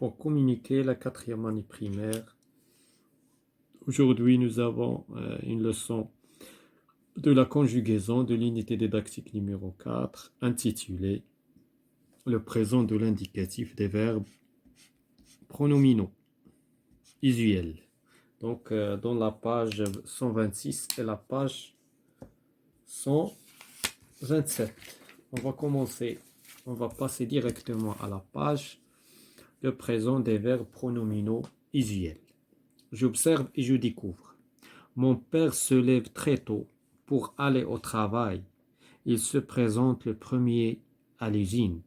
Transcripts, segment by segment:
pour communiquer la quatrième année primaire. Aujourd'hui, nous avons une leçon de la conjugaison de l'unité didactique numéro 4, intitulée le présent de l'indicatif des verbes pronominaux usuels. Donc, dans la page 126 et la page 127. On va commencer, on va passer directement à la page le présent des verbes pronominaux usuels. J'observe et je découvre. Mon père se lève très tôt pour aller au travail. Il se présente le premier à l'usine.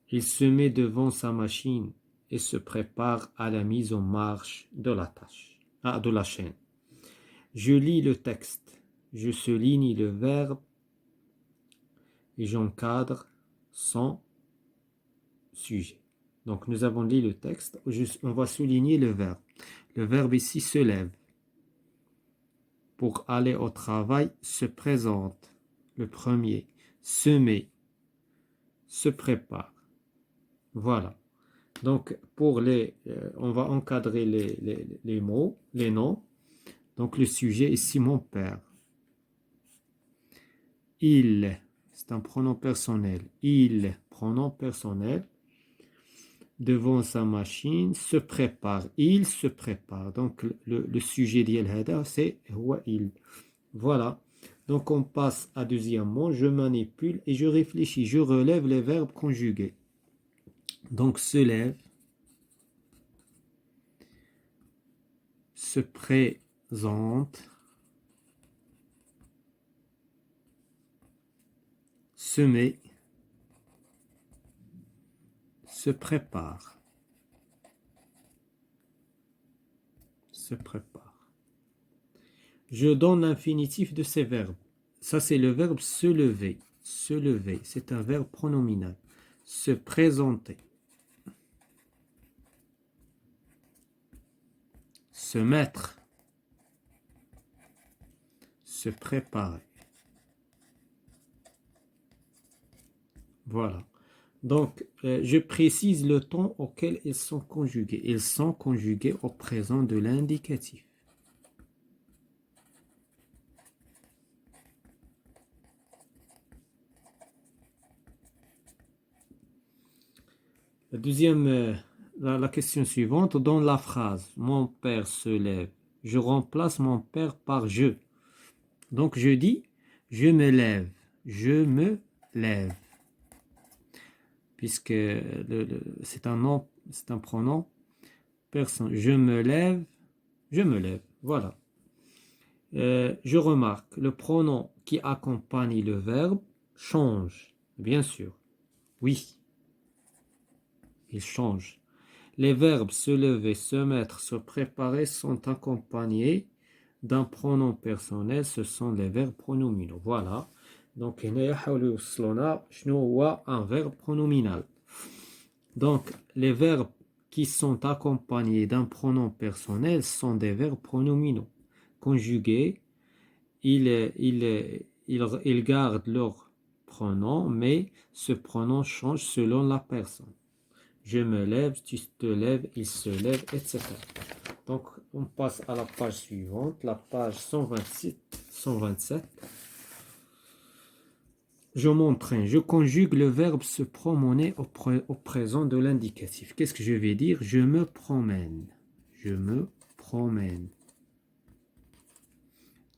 Il se met devant sa machine et se prépare à la mise en marche de la chaîne. Je lis le texte, je souligne le verbe et j'encadre son sujet. Donc nous avons lu le texte, on va souligner le verbe. Le verbe ici se lève. Pour aller au travail, se présente. Le premier, se met, se prépare. Voilà. Donc pour on va encadrer les mots, les noms. Donc le sujet ici, mon père. Il, c'est un pronom personnel. Il, pronom personnel. Devant sa machine, se prépare. Il se prépare. Donc le sujet d'Yel Hada, c'est il. Voilà. Donc on passe à deuxièmement, je manipule et je réfléchis. Je relève les verbes conjugués. Donc se lève, se présente, se met, se prépare. Se prépare. Je donne l'infinitif de ces verbes. Ça, c'est le verbe se lever. Se lever, c'est un verbe pronominal. Se présenter. Se mettre. Se préparer. Voilà. Donc, je précise le temps auquel ils sont conjugués. Ils sont conjugués au présent de l'indicatif. La deuxième, la question suivante, dans la phrase « Mon père se lève », je remplace mon père par « je ». Donc, je dis « Je me lève »,« Je me lève », puisque c'est un nom, c'est un pronom personne. Je me lève, voilà. Je remarque, le pronom qui accompagne le verbe change, bien sûr. Oui, il change. Les verbes se lever, se mettre, se préparer sont accompagnés d'un pronom personnel. Ce sont les verbes pronominaux. Voilà. Donc, un verbe pronominal. Donc, les verbes qui sont accompagnés d'un pronom personnel sont des verbes pronominaux. Conjugués, ils gardent leur pronom, mais ce pronom change selon la personne. Je me lève, tu te lèves, il se lève, etc. Donc, on passe à la page suivante, la page 127. Je m'entraîne, je conjugue le verbe se promener au présent de l'indicatif. Qu'est-ce que je vais dire? Je me promène. Je me promène.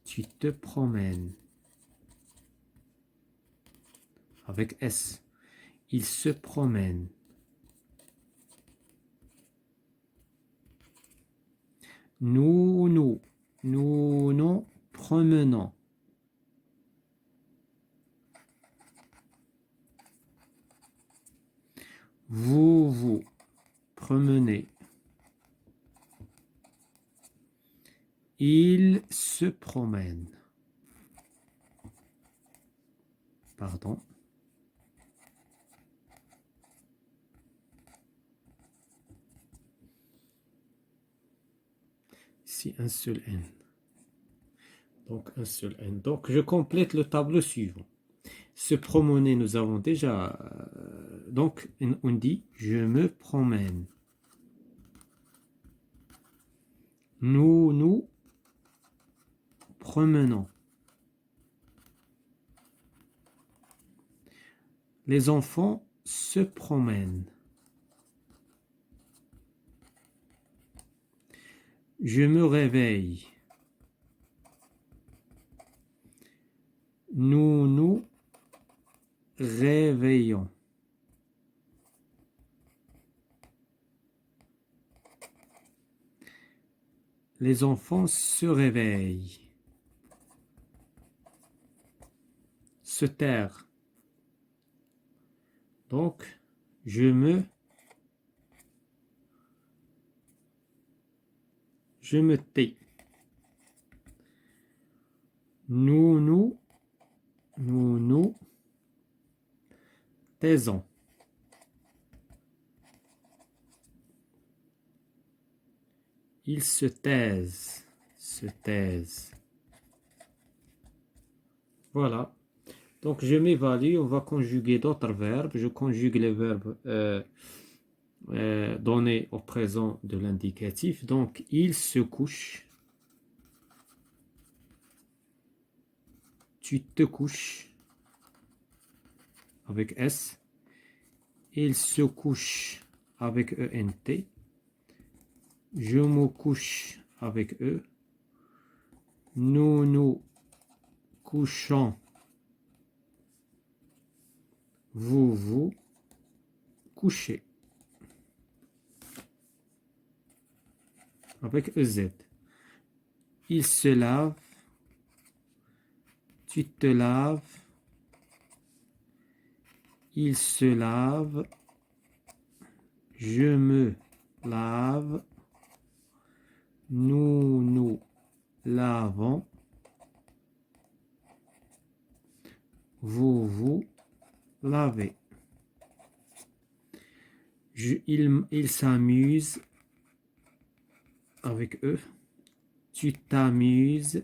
Tu te promènes. Avec S. Il se promène. Nous nous promenons. Vous promenez. Il se promène. Pardon. Ici, un seul N. Donc, un seul N. Donc, je complète le tableau suivant. Se promener, nous avons déjà... donc, on dit « je me promène ». Nous nous promenons. Les enfants se promènent. Je me réveille. Nous nous réveillons. Les enfants se réveillent. Se taire. Donc, je me tais. Nous nous taisons. Ils se taisent. Se taisent. Voilà. Donc, je m'évalue. On va conjuguer d'autres verbes. Je conjugue les verbes donnés au présent de l'indicatif. Donc, il se couche. Tu te couches. Avec S. Il se couche avec ENT. Je me couche avec E. Nous nous couchons. Vous vous couchez. Avec EZ. Il se lave. Tu te laves. Il se lave. Je me lave. Nous nous lavons. Vous vous lavez. Il s'amuse avec E. Tu t'amuses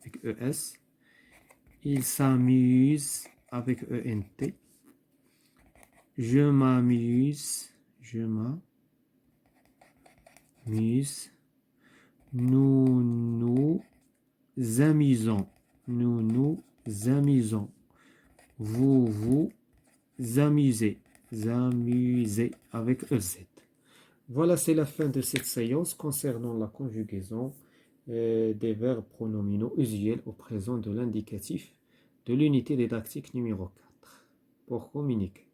avec ES. Il s'amuse avec ENT. Je m'amuse. Je m'amuse. Nous nous amusons. Nous nous amusons. Vous vous amusez. Amusez avec EZ. Voilà, c'est la fin de cette séance concernant la conjugaison des verbes pronominaux usuels au présent de l'indicatif de l'unité didactique numéro 4 pour communiquer.